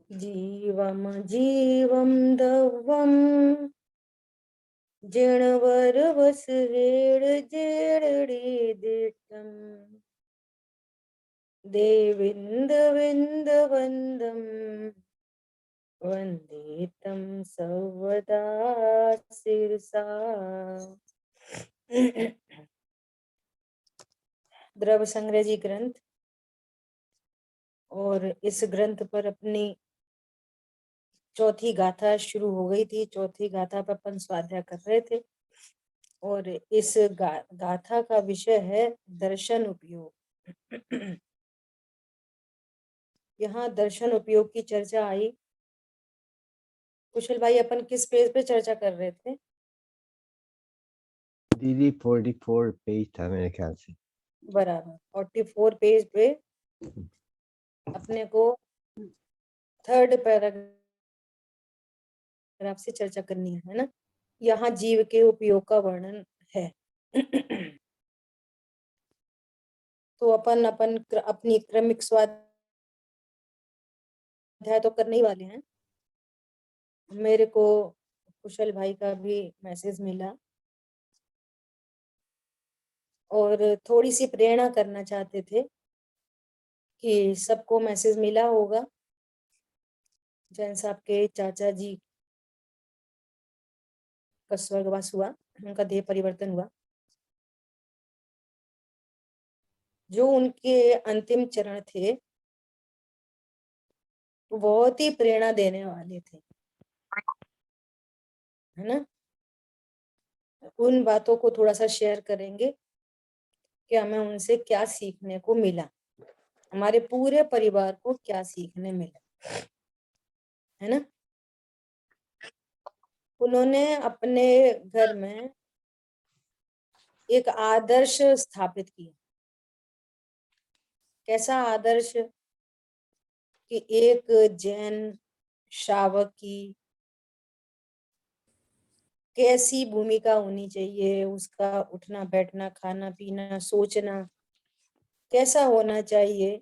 जीवम जीवम दवम जिणवर वस हेड जेडड़ी दिटम देविंद विंद वंदम वंदे तम सर्वदा सिरसा। द्रव्य संग्रह जी ग्रंथ, और इस ग्रंथ पर अपनी चौथी गाथा शुरू हो गई थी। चौथी गाथा पर अपन स्वाध्याय कर रहे थे, और इस गाथा का विषय है दर्शन उपयोग। यहाँ दर्शन उपयोग की चर्चा आई। कुशल भाई, अपन किस पेज पे चर्चा कर रहे थे? दीदी 44 पेज था मेरे ख्याल से। बराबर 44 पेज पे अपने को थर्ड पैराग्राफ से चर्चा करनी है ना। यहाँ जीव के उपयोग का वर्णन है। तो अपन अपनी क्रमिक स्वाध्याय तो करने ही वाले हैं। मेरे को कुशल भाई का भी मैसेज मिला और थोड़ी सी प्रेरणा करना चाहते थे कि सबको मैसेज मिला होगा। जैन साहब के चाचा जी का स्वर्गवास हुआ, उनका देह परिवर्तन हुआ। जो उनके अंतिम चरण थे वो बहुत ही प्रेरणा देने वाले थे, है ना। उन बातों को थोड़ा सा शेयर करेंगे कि हमें उनसे क्या सीखने को मिला, हमारे पूरे परिवार को क्या सीखने मिला, है ना। उन्होंने अपने घर में एक आदर्श स्थापित किया। कैसा आदर्श? कि एक जैन श्रावक की कैसी भूमिका होनी चाहिए, उसका उठना बैठना खाना पीना सोचना कैसा होना चाहिए,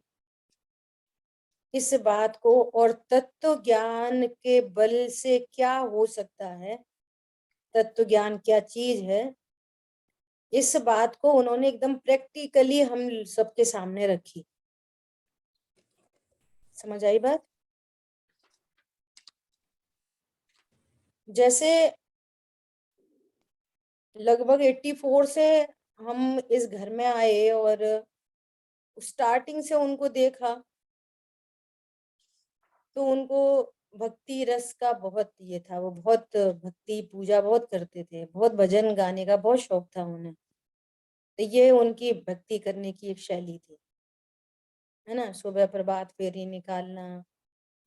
इस बात को, और तत्व ज्ञान के बल से क्या हो सकता है, तत्व ज्ञान क्या चीज है, इस बात को उन्होंने एकदम प्रैक्टिकली हम सबके सामने रखी। समझ आई बात? जैसे लगभग 84 से हम इस घर में आए और स्टार्टिंग से उनको देखा तो उनको भक्ति रस का बहुत ये था। वो बहुत भक्ति पूजा बहुत करते थे, बहुत भजन गाने का बहुत शौक था उन्हें। तो ये उनकी भक्ति करने की एक शैली थी, है ना। सुबह प्रभात फेरी निकालना,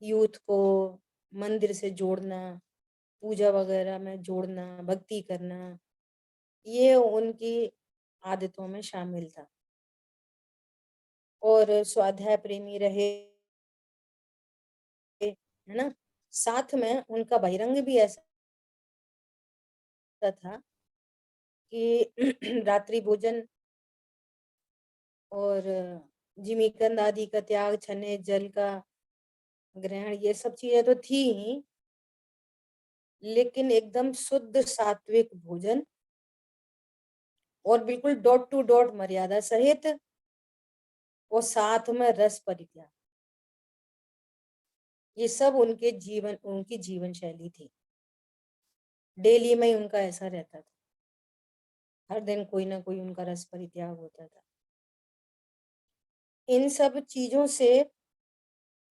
यूथ को मंदिर से जोड़ना, पूजा वगैरह में जोड़ना, भक्ति करना, ये उनकी आदतों में शामिल था। और स्वाध्याय प्रेमी रहे, है ना। साथ में उनका बहिरंग भी ऐसा था कि रात्रि भोजन और जिमीकंद आदि का त्याग, छने जल का ग्रहण, ये सब चीजें तो थी ही, लेकिन एकदम शुद्ध सात्विक भोजन और बिल्कुल डॉट टू डॉट मर्यादा सहित, और साथ में रस परित्याग, ये सब उनकी जीवन शैली थी। डेली में ही उनका ऐसा रहता था, हर दिन कोई ना कोई उनका रस परित्याग होता था। इन सब चीजों से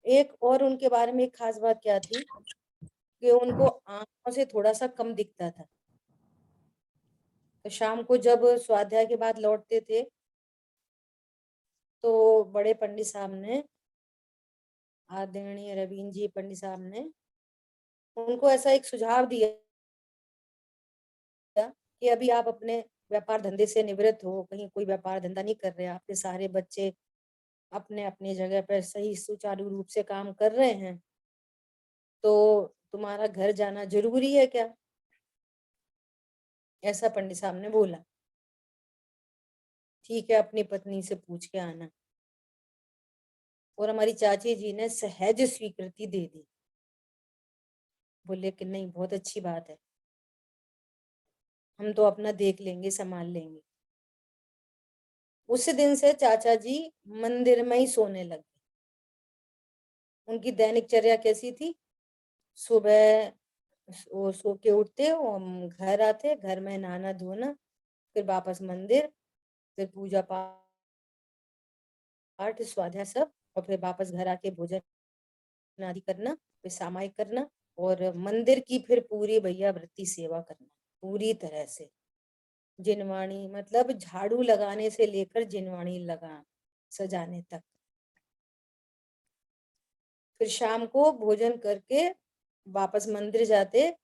एक और उनके बारे में एक खास बात क्या थी कि उनको आंखों से थोड़ा सा कम दिखता था। तो शाम को जब स्वाध्याय के बाद लौटते थे तो बड़े पंडित साहब ने, आदरणीय रवीन जी पंडित साहब ने उनको ऐसा एक सुझाव दिया कि अभी आप अपने व्यापार धंधे से निवृत्त हो, कहीं कोई व्यापार धंधा नहीं कर रहे, आपके सारे बच्चे अपने अपनी जगह पर सही सुचारू रूप से काम कर रहे हैं, तो तुम्हारा घर जाना जरूरी है क्या? ऐसा पंडित साहब ने बोला। ठीक है, अपनी पत्नी से पूछ के आना। और हमारी चाची जी ने सहज स्वीकृति दे दी। बोले कि नहीं, बहुत अच्छी बात है, हम तो अपना देख लेंगे, संभाल लेंगे। उस दिन से चाचा जी मंदिर में ही सोने लगे। उनकी दैनिकचर्या कैसी थी? सुबह वो सो के उठते, घर आते, घर में नहाना धोना, फिर वापस मंदिर, फिर पूजा पाठ स्वाध्याय सब, और फिर वापस घर आके भोजन आदि करना, फिर सामायिक करना, और मंदिर की फिर पूरी भैया वृत्ति सेवा करना पूरी तरह से। जिनवाणी मतलब झाड़ू लगाने से लेकर जिनवाणी लगा सजाने तक। फिर शाम को भोजन करके वापस मंदिर जाते,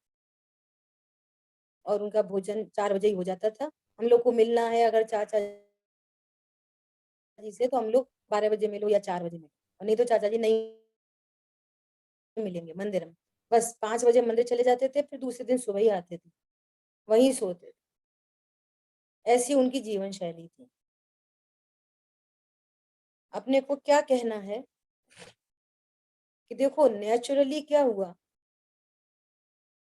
और उनका भोजन 4 बजे ही हो जाता था। हम लोग को मिलना है अगर चाचा जी से, तो हम लोग 12 बजे मिलो या 4 बजे मिलो, और नहीं तो चाचा जी नहीं मिलेंगे मंदिर में। बस 5 बजे मंदिर चले जाते थे, फिर दूसरे दिन सुबह ही आते थे, वहीं सोते थे। ऐसी उनकी जीवन शैली थी। अपने को क्या कहना है कि देखो नेचुरली क्या हुआ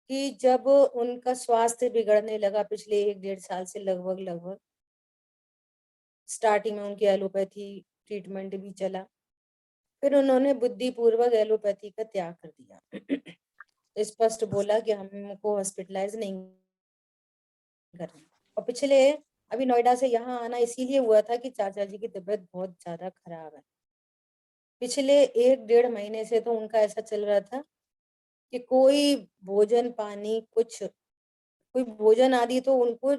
कि जब उनका स्वास्थ्य बिगड़ने लगा पिछले 1 डेढ़ साल से, लगभग स्टार्टिंग में उनकी एलोपैथी ट्रीटमेंट भी चला, फिर उन्होंने बुद्धिपूर्वक एलोपैथी का त्याग कर दिया। स्पष्ट बोला कि हमको हॉस्पिटलाइज नहीं करना। और पिछले अभी नोएडा से यहाँ आना इसीलिए हुआ था कि चाचा जी की तबीयत बहुत ज्यादा खराब है। पिछले 1 डेढ़ महीने से तो उनका ऐसा चल रहा था कि कोई भोजन पानी कुछ, कोई भोजन आदि तो उनको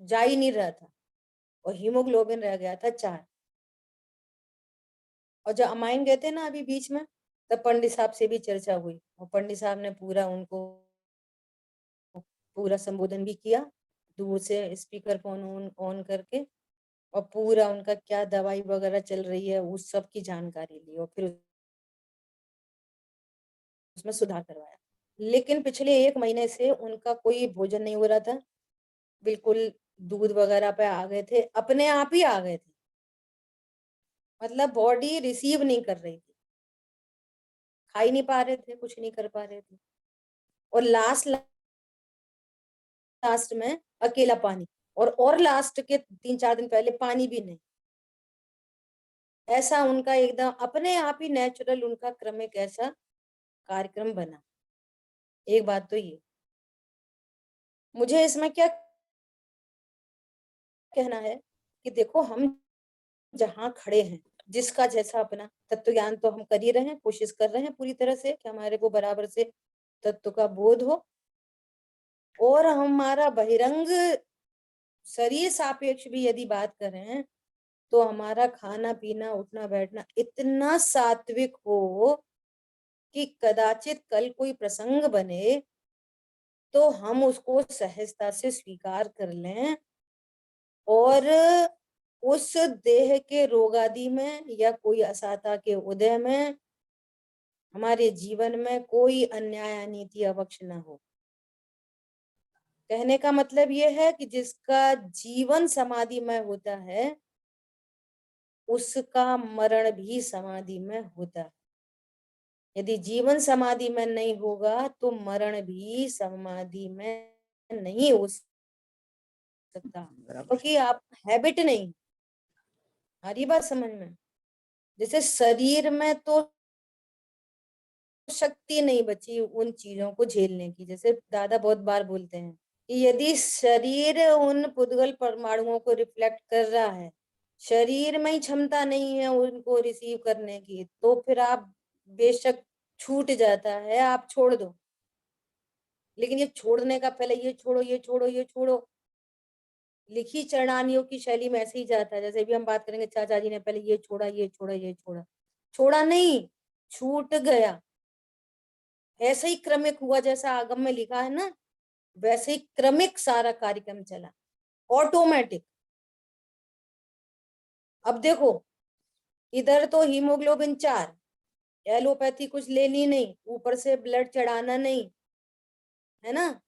जा ही नहीं रहा था, और हीमोग्लोबिन रह गया था 4। और जब अमाइन गए थे ना अभी बीच में, तब पंडित साहब से भी चर्चा हुई, और पंडित साहब ने पूरा उनको पूरा संबोधन भी किया, दूर से स्पीकर फोन ऑन करके, और पूरा उनका क्या दवाई वगैरह चल रही है उस सब की जानकारी ली, और फिर उसमें सुधार करवाया। लेकिन पिछले 1 महीने से उनका कोई भोजन नहीं हो रहा था, बिल्कुल दूध वगैरह पे आ गए थे, अपने आप ही आ गए थे, मतलब बॉडी रिसीव नहीं कर रही थी, खा ही नहीं पा रहे थे, कुछ नहीं कर पा रहे थे। और लास्ट लास्ट में अकेला पानी, और लास्ट के 3 4 दिन पहले पानी भी नहीं। ऐसा उनका एकदम अपने आप ही नेचुरल उनका क्रमिक ऐसा कार्यक्रम बना। एक बात तो ये, मुझे इसमें क्या कहना है कि देखो हम जहाँ खड़े हैं, जिसका जैसा अपना तत्व ज्ञान तो हम कर ही रहे हैं, कोशिश कर रहे हैं पूरी तरह से कि हमारे को बराबर से तत्व का बोध हो, और हमारा बहिरंग शरीर सापेक्ष भी यदि बात करें तो हमारा खाना पीना उठना बैठना इतना सात्विक हो कि कदाचित कल कोई प्रसंग बने तो हम उसको सहजता से स्वीकार कर लें, और उस देह के रोगादि में या कोई असाता के उदय में हमारे जीवन में कोई अन्याय अनीति अवक्ष न हो। कहने का मतलब यह है कि जिसका जीवन समाधि में होता है उसका मरण भी समाधि में होता है। यदि जीवन समाधि में नहीं होगा तो मरण भी समाधि में नहीं हो सकता, क्योंकि आप हैबिट नहीं। हमारी बात समझ में, जैसे शरीर में तो शक्ति नहीं बची उन चीजों को झेलने की, जैसे दादा बहुत बार बोलते हैं कि यदि शरीर उन पुद्गल परमाणुओं को रिफ्लेक्ट कर रहा है, शरीर में ही क्षमता नहीं है उनको रिसीव करने की, तो फिर आप बेशक छूट जाता है, आप छोड़ दो। लेकिन ये छोड़ने का पहले ये छोड़ो ये छोड़ो ये छोड़ो, लिखी चरणानियों की शैली में ऐसे ही जाता है। जैसे भी हम बात करेंगे चाचा जी ने पहले ये छोड़ा ये छोड़ा ये छोड़ा, छोड़ा नहीं, छूट गया। ऐसे ही क्रमिक हुआ, जैसा आगम में लिखा है ना, वैसे ही क्रमिक सारा कार्यक्रम चला, ऑटोमेटिक। अब देखो इधर तो हीमोग्लोबिन 4, एलोपैथी कुछ लेनी नहीं, ऊपर से ब्लड चढ़ाना नहीं, है ना,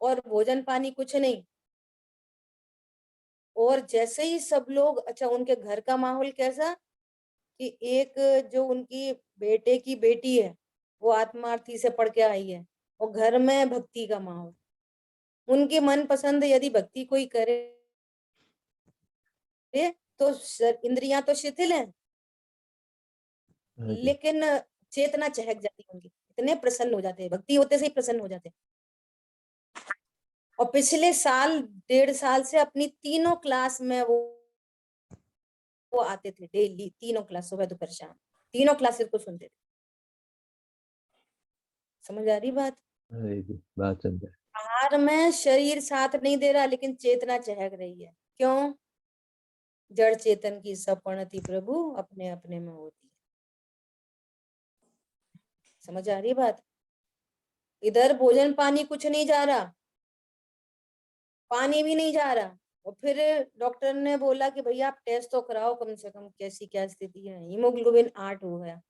और भोजन पानी कुछ नहीं। और जैसे ही सब लोग, अच्छा उनके घर का माहौल कैसा कि एक जो उनकी बेटे की बेटी है वो आत्मार्थी से पढ़ के आई है, और घर में भक्ति का माहौल, उनके मन पसंद यदि भक्ति कोई करे तो इंद्रियां तो शिथिल हैं, हाँ जी। लेकिन चेतना चहक जाती है उनकी, इतने प्रसन्न हो जाते हैं, भक्ति होते से ही प्रसन्न हो जाते हैं। और पिछले साल 1.5 साल से अपनी तीनों क्लास में वो आते थे डेली, तीनों क्लास, सुबह दोपहर शाम, तीनों क्लासेस को सुनते थे। समझ आ रही बात? हाँ जी, बात समझ है। बाहर में शरीर साथ नहीं दे रहा, लेकिन चेतना चहक रही है। क्यों? जड़ चेतन की सब परिणति प्रभु अपने अपने में होती है। समझ आ रही बात? इधर भोजन पानी कुछ नहीं जा रहा, पानी भी नहीं जा रहा, और फिर डॉक्टर ने बोला कि भैया आप टेस्ट तो कराओ कम से कम, कैसी क्या स्थिति है। हीमोग्लोबिन 8 हो गया।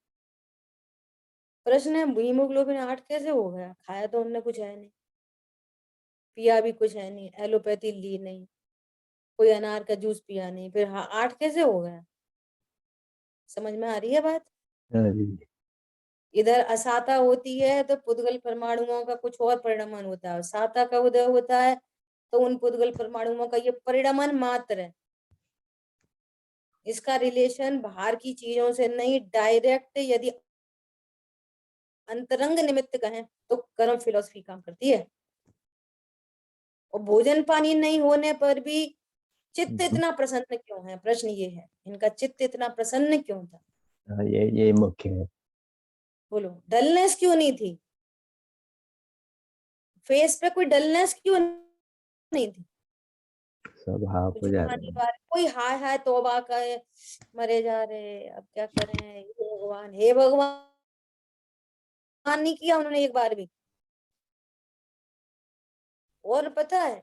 प्रश्न है, हीमोग्लोबिन 8 कैसे हो गया? खाया तो हमने कुछ है नहीं, पिया भी कुछ है नहीं, एलोपैथी ली नहीं, कोई अनार का जूस पिया नहीं, फिर हाँ 8 कैसे हो गया? समझ में आ रही है बात? हाँ जी। इधर असाता होती है तो पुद्गल परमाणुओं का कुछ और परिणमन होता है, साता का उदय होता है तो उन पुद्गल परमाणुओं का ये परिणमन मात्र है। इसका रिलेशन बाहर की चीजों से नहीं, डायरेक्ट यदि अंतरंग निमित्त कहें तो कर्म फिलॉसफी काम करती है। और भोजन पानी नहीं होने पर भी चित्त हम्म। इतना प्रसन्न क्यों है? प्रश्न ये है, इनका चित्त इतना प्रसन्न क्यों था? हाँ, ये मुख्य है। बोलो, डलनेस क्यों नहीं थी? फेस पे कोई डलनेस क्यों नहीं थी? सब हाफ कुछ हो जाते पानी हैं। बार कोई हाय हाय तौबा करे, मरे जा रहे, अब क्या करें, हे भगवान नहीं किया उन्होंने एक बार भी। और पता है,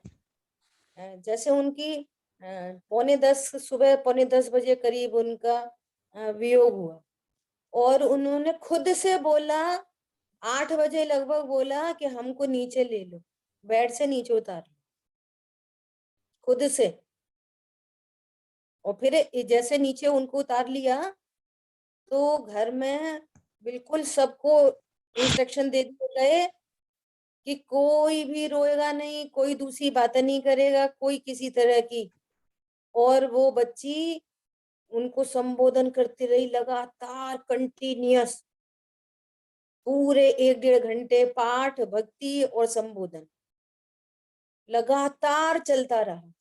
जैसे उनकी 9:45 सुबह 9:45 करीब उनका वियोग हुआ, और उन्होंने खुद से बोला, 8 बजे लगभग बोला कि हमको नीचे ले लो, बेड से नीचे उतार लो, खुद से। और फिर जैसे नीचे उनको उतार लिया तो घर में बिल्कुल सबको इंस्ट्रक्शन दे दिए गए कि कोई भी रोएगा नहीं, कोई दूसरी बातें नहीं करेगा, कोई किसी तरह की। और वो बच्ची उनको संबोधन करती रही लगातार, कंटिन्यूअस, पूरे 1-1.5 घंटे पाठ, भक्ति और संबोधन लगातार चलता रहा,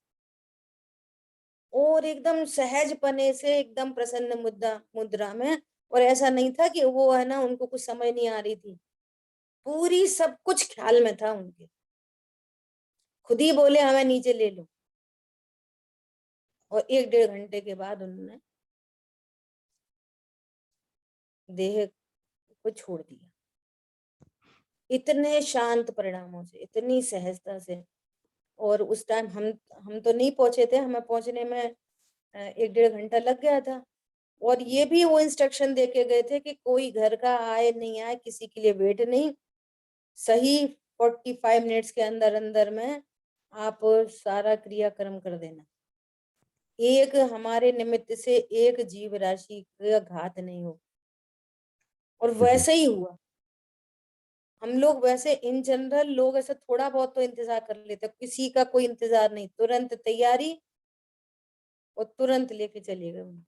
और एकदम सहज पने से, एकदम प्रसन्न मुद्रा मुद्रा में। और ऐसा नहीं था कि वो है ना उनको कुछ समझ नहीं आ रही थी, पूरी सब कुछ ख्याल में था उनके। खुद ही बोले हमें नीचे ले लो, और 1-1.5 घंटे के बाद उन्होंने देह को छोड़ दिया, इतने शांत परिणामों से, इतनी सहजता से। और उस टाइम हम तो नहीं पहुंचे थे, हमें पहुंचने में 1-1.5 घंटा लग गया था। और ये भी वो इंस्ट्रक्शन दे के गए थे कि कोई घर का आए नहीं आए, किसी के लिए वेट नहीं, सही 45 मिनट्स के अंदर अंदर में आप सारा क्रियाक्रम कर देना। एक हमारे निमित्त से एक जीव राशि का घात नहीं हो। और जी। वैसे ही हुआ। हम लोग वैसे इन जनरल लोग ऐसे थोड़ा बहुत तो इंतजार कर लेते, किसी का कोई इंतजार नहीं, तुरंत तैयारी और तुरंत लेके चले गए उन्हें।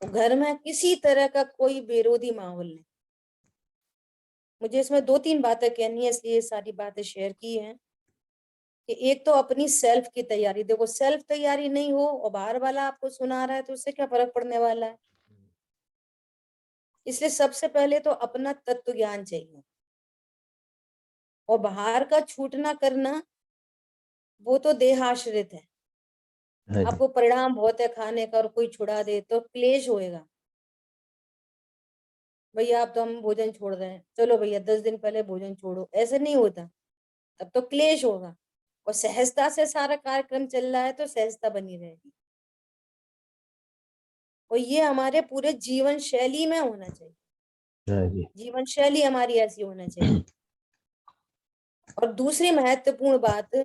और घर में किसी तरह का कोई विरोधी माहौल नहीं। मुझे इसमें 2-3 बातें कहनी है, इसलिए ये सारी बातें शेयर की हैं। कि एक तो अपनी सेल्फ की तैयारी, देखो सेल्फ तैयारी नहीं हो और बाहर वाला आपको सुना रहा है तो उससे क्या फर्क पड़ने वाला है? इसलिए सबसे पहले तो अपना तत्व ज्ञान चाहिए, और बाहर का छूटना करना वो तो देहाश्रित है। हाँ जी। आपको परिणाम बहुत है खाने का, और कोई छुड़ा दे तो क्लेश होएगा। भैया आप तो हम भोजन छोड़ रहे हैं, चलो भैया 10 दिन पहले भोजन छोड़ो, ऐसे नहीं होता, तब तो क्लेश होगा। और सहजता से सारा कार्यक्रम चल रहा है तो सहजता बनी रहेगी। और ये हमारे पूरे जीवन शैली में होना चाहिए, हाँ जी। जीवन शैली हमारी ऐसी होना चाहिए। और दूसरी महत्वपूर्ण बात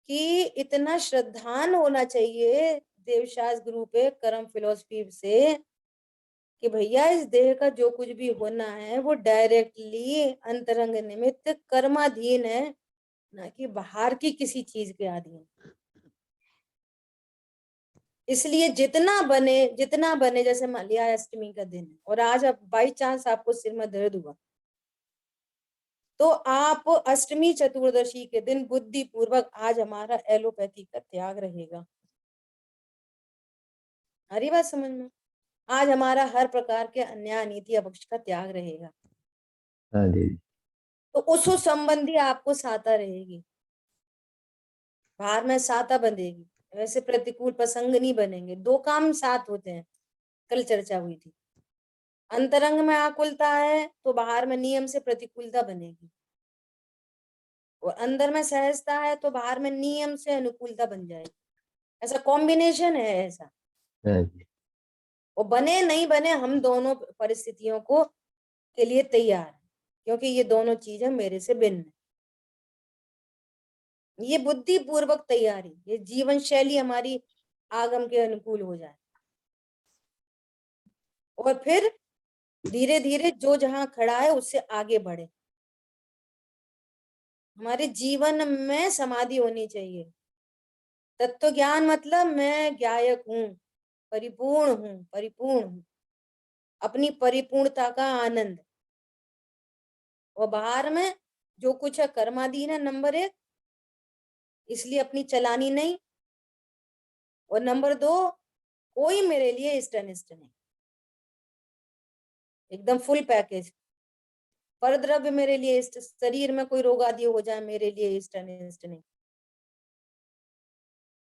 कि इतना श्रद्धान होना चाहिए देवशास्त्र गुरु पे, कर्म फिलोसफी से, कि भैया इस देह का जो कुछ भी होना है वो डायरेक्टली अंतरंग निमित्त कर्माधीन है, ना कि बाहर की किसी चीज के अधीन। इसलिए जितना बने, जैसे मान लिया अष्टमी का दिन है और आज अब बाई चांस आपको सिर में दर्द हुआ, तो आप अष्टमी चतुर्दशी के दिन बुद्धि पूर्वक आज हमारा एलोपैथी का त्याग रहेगा। हरी बात समझ में? आज हमारा हर प्रकार के अन्याय नीति अपक्ष का त्याग रहेगा। हाँ जी। तो उस संबंधी आपको साता रहेगी, बाहर में साता बंधेगी, वैसे प्रतिकूल प्रसंग नहीं बनेंगे। दो काम साथ होते हैं, कल चर्चा हुई थी। अंतरंग में आकुलता है तो बाहर में नियम से प्रतिकूलता बनेगी, और अंदर में सहजता है तो बाहर में नियम से अनुकूलता बन जाएगी। ऐसा कॉम्बिनेशन है ऐसा। हाँ जी। वो बने नहीं बने, हम दोनों परिस्थितियों को के लिए तैयार हैं, क्योंकि ये दोनों चीजें मेरे से भिन्न है। ये बुद्धि पूर्वक तैयारी, ये जीवन शैली हमारी आगम के अनुकूल हो जाए, और फिर धीरे धीरे जो जहां खड़ा है उससे आगे बढ़े। हमारे जीवन में समाधि होनी चाहिए। तत्व ज्ञान मतलब मैं ज्ञायक हूँ, परिपूर्ण हूँ, अपनी परिपूर्णता का आनंद। और बाहर में जो कुछ है कर्माधीन है, नंबर 1, इसलिए अपनी चलानी नहीं। और नंबर 2, कोई मेरे लिए इष्ट अनिष्ट नहीं, एकदम फुल पैकेज। परद्रव्य मेरे लिए इष्ट, शरीर में कोई रोग आदि हो जाए मेरे लिए इष्ट अनिष्ट नहीं।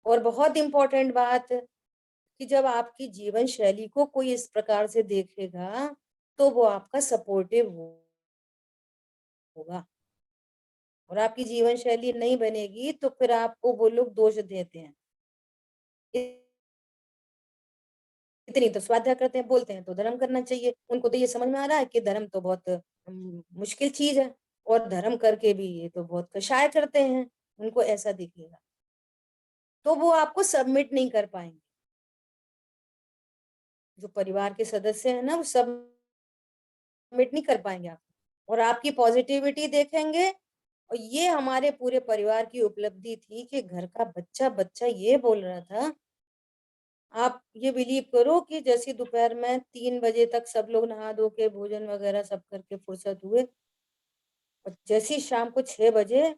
और बहुत इंपॉर्टेंट बात कि जब आपकी जीवन शैली को कोई इस प्रकार से देखेगा तो वो आपका सपोर्टिव होगा, और आपकी जीवन शैली नहीं बनेगी तो फिर आपको वो लोग दोष देते हैं। इतनी तो स्वाध्याय करते हैं, बोलते हैं तो धर्म करना चाहिए। उनको तो ये समझ में आ रहा है कि धर्म तो बहुत मुश्किल चीज है, और धर्म करके भी ये तो बहुत कषाय करते हैं, उनको ऐसा दिखेगा, तो वो आपको सबमिट नहीं कर पाएंगे। जो परिवार के सदस्य है ना, वो सबमिट नहीं कर पाएंगे आप, और आपकी पॉजिटिविटी देखेंगे। और ये हमारे पूरे परिवार की उपलब्धि थी कि घर का बच्चा बच्चा ये बोल रहा था। आप ये बिलीव करो कि जैसे दोपहर में 3 बजे तक सब लोग नहा धो के भोजन वगैरह सब करके फुर्सत हुए, और जैसी शाम को 6 बजे,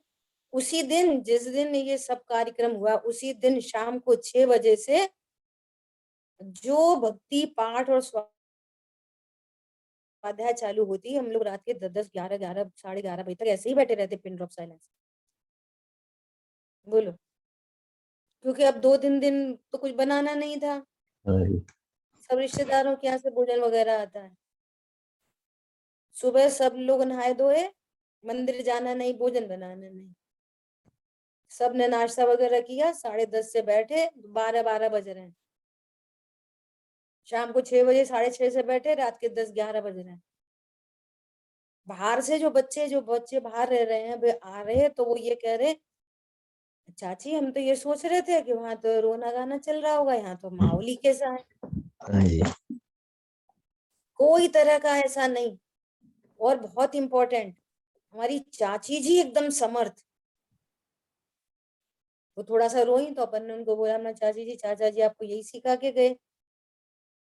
उसी दिन जिस दिन ये सब कार्यक्रम हुआ, उसी दिन शाम को 6 बजे से जो भक्ति पाठ और स्वाध्याय चालू होती, हम लोग रात के 10-10, 11-11, साढ़े 11 बजे तक ऐसे ही बैठे रहते, पिन ड्रॉप साइलेंस। बोलो, क्योंकि अब 2-3 दिन तो कुछ बनाना नहीं था, हाँ जी। सब रिश्तेदारों के यहाँ से भोजन वगैरह आता है। सुबह सब लोग नहाए धोए, मंदिर जाना नहीं, भोजन बनाना नहीं, सबने नाश्ता वगैरह किया, 10:30 से बैठे, 12-12 बज रहे हैं। शाम को 6 बजे, 6:30 से बैठे, रात के 10-11 बज रहे हैं। बाहर से जो बच्चे बाहर रह रहे हैं, वे आ रहे हैं तो वो ये कह रहे, चाची हम तो ये सोच रहे थे कि वहां तो रोना गाना चल रहा होगा, यहाँ तो माहौल ही कैसा है। हाँ जी। कोई तरह का ऐसा नहीं। और बहुत इंपॉर्टेंट, हमारी चाची जी एकदम समर्थ। वो थोड़ा सा रोई तो अपन ने उनको बोला, ना चाची जी, चाचा जी आपको यही सिखा के गए,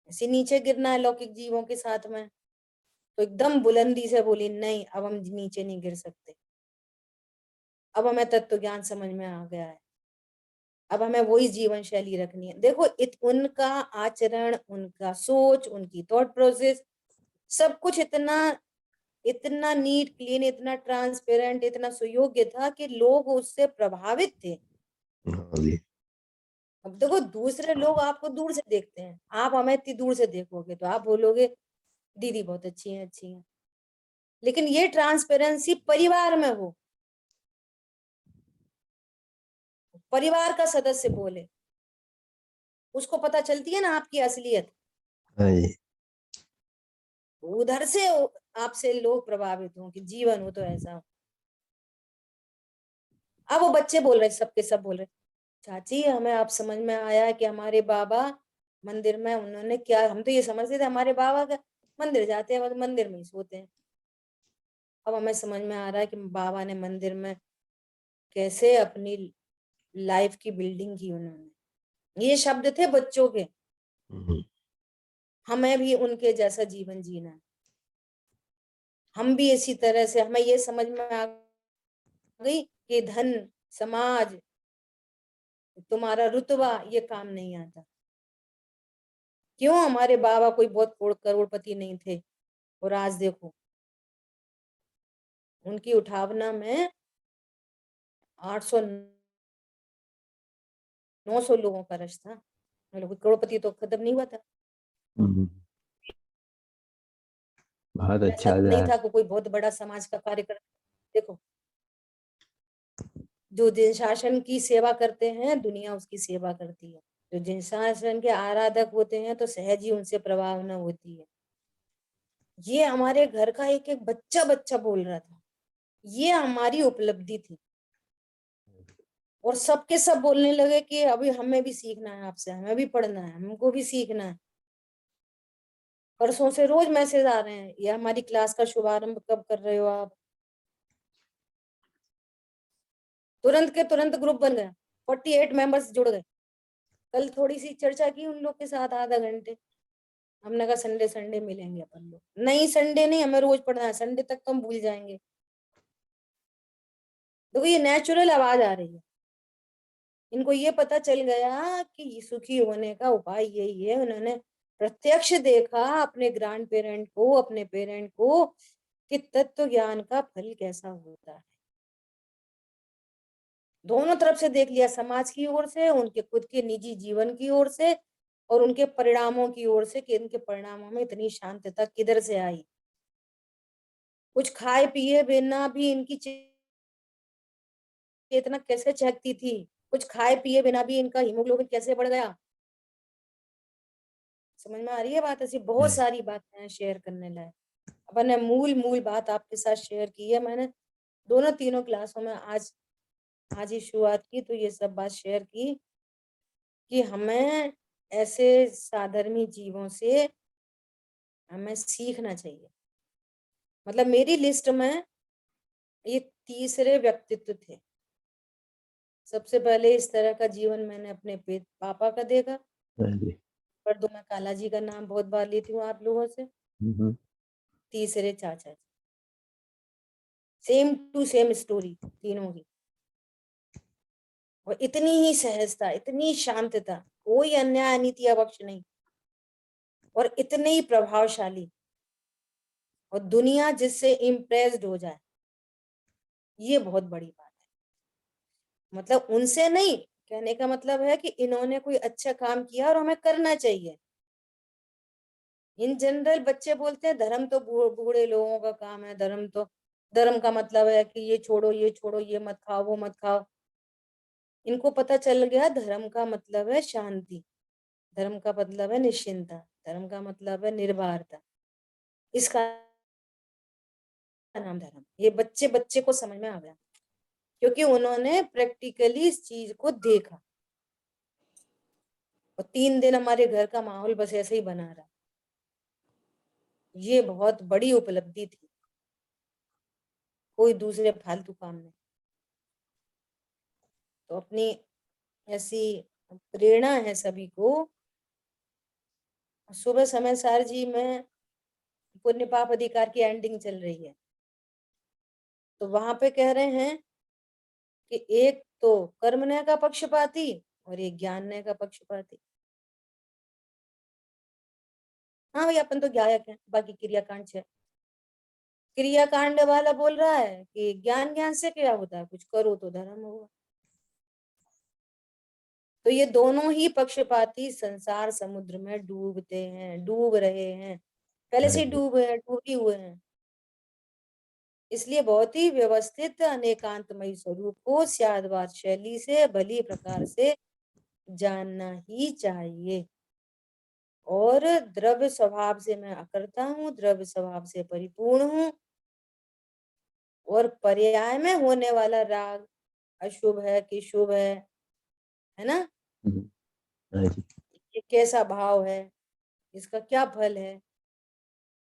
ऐसे नीचे गिरना है लौकिक जीवों के साथ में। तो एकदम बुलंदी से बोली, नहीं अब हम नीचे नहीं गिर सकते, अब हमें तत्व ज्ञान समझ में आ गया है, अब हमें वही जीवन शैली रखनी है। देखो उनका आचरण, उनका सोच, उनकी थॉट प्रोसेस, सब कुछ इतना इतना नीट क्लीन, इतना ट्रांसपेरेंट, इतना सुयोग्य था कि लोग उससे प्रभावित थे। हाँ जी। अब देखो दूसरे लोग आपको दूर से देखते हैं, आप हमें इतनी दूर से देखोगे तो आप बोलोगे दीदी बहुत अच्छी है, अच्छी है। लेकिन ये ट्रांसपेरेंसी परिवार में हो, परिवार का सदस्य बोले, उसको पता चलती है ना आपकी असलियत, हाँ जी। उधर से आपसे लोग प्रभावित हों कि जीवन हो तो ऐसा हो। अब वो बच्चे बोल रहे, सबके सब बोल रहे, चाची हमें आप समझ में आया है कि हमारे बाबा मंदिर में उन्होंने क्या, हम तो ये समझते थे हमारे बाबा का मंदिर जाते हैं, मंदिर में ही सोते हैं। अब हमें समझ में आ रहा है कि बाबा ने मंदिर में कैसे अपनी लाइफ की बिल्डिंग की उन्होंने। ये शब्द थे बच्चों के, हमें भी उनके जैसा जीवन जीना है। हम भी इसी तरह से, हमें ये समझ में आ गई कि धन, समाज, तुम्हारा रुतबा ये काम नहीं आता। क्यों? हमारे बाबा कोई बहुत करोड़पति नहीं थे, और आज देखो उनकी उठावना में 800 900 लोगों का रश था। मतलब करोड़पति तो खत्म नहीं हुआ था। बहुत ऐसा अच्छा नहीं उदाहरण। था कि कोई बहुत बड़ा समाज का कार्य कर। देखो, जो जिन शासन की सेवा करते हैं दुनिया उसकी सेवा करती है। जो जिन शासन के आराधक होते हैं तो सहज ही उनसे प्रभावना होती है। ये हमारे घर का एक एक बच्चा बच्चा बोल रहा था, ये हमारी उपलब्धि थी। और सबके सब बोलने लगे कि अभी हमें भी सीखना है आपसे, हमें भी पढ़ना है, हमको भी सीखना है। परसों से रोज मैसेज आ रहे हैं, ये हमारी क्लास का शुभारंभ कब कर रहे हो आप। तुरंत के तुरंत ग्रुप बन गया, 48 मेंबर्स जुड़ गए। कल थोड़ी सी चर्चा की उन लोग के साथ आधा घंटे। हमने कहा संडे संडे मिलेंगे अपन लोग। नहीं, संडे नहीं, हमें रोज पढ़ना है, संडे तक तो हम भूल जाएंगे। देखो ये नेचुरल आवाज आ रही है। इनको ये पता चल गया कि सुखी होने का उपाय यही है। उन्होंने प्रत्यक्ष देखा अपने ग्रैंड पेरेंट को, अपने पेरेंट को, कि तत्व ज्ञान का फल कैसा होता है। दोनों तरफ से देख लिया, समाज की ओर से, उनके खुद के निजी जीवन की ओर से, और उनके परिणामों की ओर से कि इनके परिणामों में इतनी शांतता किधर से आई। कुछ खाए पिए बिना भी इनकी चेतना कैसे चहकती थी। कुछ खाए पिए बिना भी इनका हीमोग्लोबिन कैसे बढ़ गया। समझ में आ रही है बात? ऐसी बहुत सारी बातें हैं शेयर करने लायक। अपन ने मूल मूल बात आपके साथ शेयर की है मैंने दोनों तीनों क्लासों में। आज आज ही शुरुआत की तो ये सब बात शेयर की कि हमें ऐसे साधर्मी जीवों से हमें सीखना चाहिए। मतलब मेरी लिस्ट में ये तीसरे व्यक्तित्व थे। सबसे पहले इस तरह का जीवन मैंने अपने पापा का देखा। हाँ जी। पर दो, मैं काला जी का नाम बहुत बार लेती हूँ आप लोगों से। तीसरे चाचा जी, सेम टू सेम स्टोरी तीनों की। और इतनी ही सहजता, इतनी शांतता, कोई अन्याय अनीति अवक्ष नहीं, और इतने ही प्रभावशाली, और दुनिया जिससे इम्प्रेस्ड हो जाए, ये बहुत बड़ी बात है। मतलब उनसे नहीं, कहने का मतलब है कि इन्होंने कोई अच्छा काम किया और हमें करना चाहिए। इन जनरल बच्चे बोलते हैं धर्म तो बूढ़े लोगों का काम है, धर्म का मतलब है कि ये छोड़ो ये छोड़ो, ये मत खाओ वो मत खाओ। इनको पता चल गया धर्म का मतलब है शांति, धर्म का मतलब है निश्चिंता, धर्म का मतलब है निर्भरता। इसका नाम धर्म। ये बच्चे बच्चे को समझ में आ गया, क्योंकि उन्होंने प्रैक्टिकली इस चीज को देखा। और 3 दिन हमारे घर का माहौल बस ऐसे ही बना रहा। ये बहुत बड़ी उपलब्धि थी, कोई दूसरे फालतू काम नहीं। तो अपनी ऐसी प्रेरणा है सभी को। सुबह समय सार जी में पुण्य पाप अधिकार की एंडिंग चल रही है, तो वहां पे कह रहे हैं कि एक तो कर्म न्याय का पक्षपाती और एक ज्ञान न्याय का पक्षपाती। हाँ भाई, अपन तो गायक हैं, बाकी क्रियाकांड है। क्रियाकांड वाला बोल रहा है कि ज्ञान ज्ञान से क्या होता है, कुछ करो तो धर्म होगा। तो ये दोनों ही पक्षपाती संसार समुद्र में डूबते हैं, डूब रहे हैं, पहले हाँ से ही जी। डूबे हुए हैं। इसलिए बहुत ही व्यवस्थित अनेकांतमयी स्वरूप को स्यादवाद शैली से भली प्रकार से जानना ही चाहिए। और द्रव्य स्वभाव से मैं अकर्ता हूँ, द्रव्य स्वभाव से परिपूर्ण हूँ, और पर्याय में होने वाला राग अशुभ है कि शुभ है ना, हाँ जी। कैसा भाव है, इसका क्या फल है,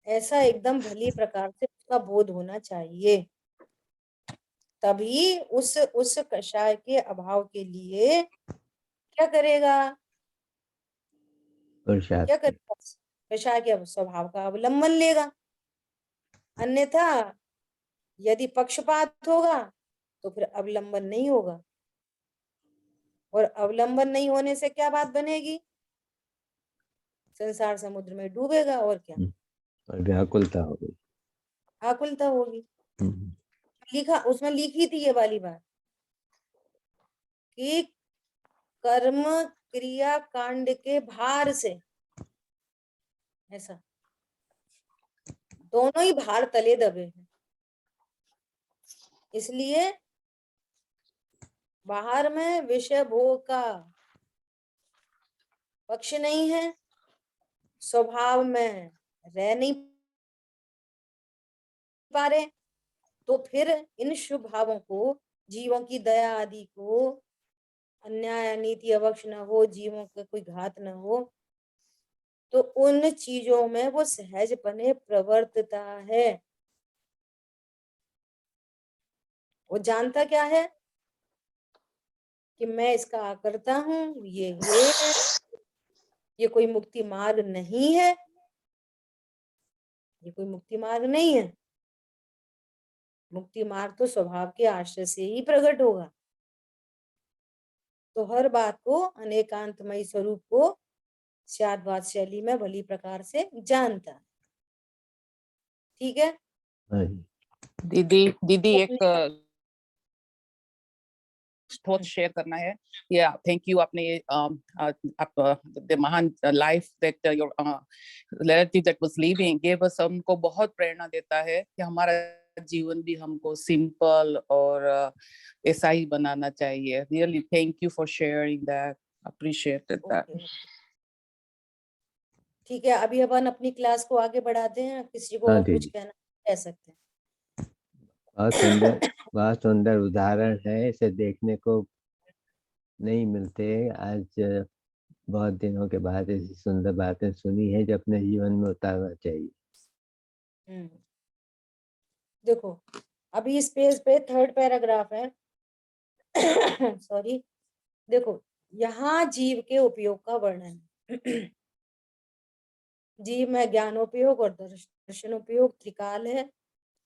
ऐसा एकदम भली प्रकार से उसका बोध होना चाहिए। तभी उस कषाय के अभाव के लिए क्या करेगा, पुरुषार्थ क्या करेगा, कषाय के स्वभाव का अवलंबन लेगा। अन्यथा यदि पक्षपात होगा तो फिर अवलंबन नहीं होगा, और अवलंबन नहीं होने से क्या बात बनेगी, संसार समुद्र में डूबेगा, और क्या, और व्याकुलता हो गई। आकुलता होगी। हम्म, लिखा उसमें लिखी थी ये वाली बात कि कर्म क्रिया कांड के भार से, ऐसा दोनों ही भार तले दबे हैं। इसलिए बाहर में विषय भोग का पक्ष नहीं है, स्वभाव में रह नहीं पा रहे, तो फिर इन शुभ भावों को, जीवों की दया आदि को, अन्याय अनीति अवक्ष न हो, जीवों का कोई घात न हो, तो उन चीजों में वो सहजपने प्रवर्तता है। वो जानता क्या है कि मैं इसका आकर्ता हूँ, ये है, ये कोई मुक्ति मार्ग नहीं है, ये कोई मुक्ति मार्ग नहीं है। मुक्ति मार्ग तो स्वभाव के आश्रय से ही प्रकट होगा। तो हर बात को, अनेकांतमयी स्वरूप को स्याद्वाद शैली में भली प्रकार से जानता है। ठीक है। हाँ जी। दीदी दीदी एक अपने- थॉट शेयर करना है। या थैंक यू, आपने ये द महान life that your relative that was living give us, हमको बहुत प्रेरणा देता है कि हमारा जीवन भी हमको सिंपल और ऐसा ही बनाना चाहिए। Really thank you for sharing that, appreciated that. Okay, ठीक है। अभी अपन अपनी क्लास को आगे बढ़ाते हैं, किसी को हाँ और कुछ दीदी, कहना कह सकते हैं। बहुत सुंदर उदाहरण है, इसे देखने को नहीं मिलते। आज बहुत दिनों के बाद ऐसी सुंदर बातें सुनी है जो अपने जीवन में उतारना चाहिए। देखो, अभी इस पेज पे थर्ड पैराग्राफ है। सॉरी। देखो, यहाँ जीव के उपयोग का वर्णन है। जीव में ज्ञानोपयोग और दर्शनोपयोग त्रिकाल है।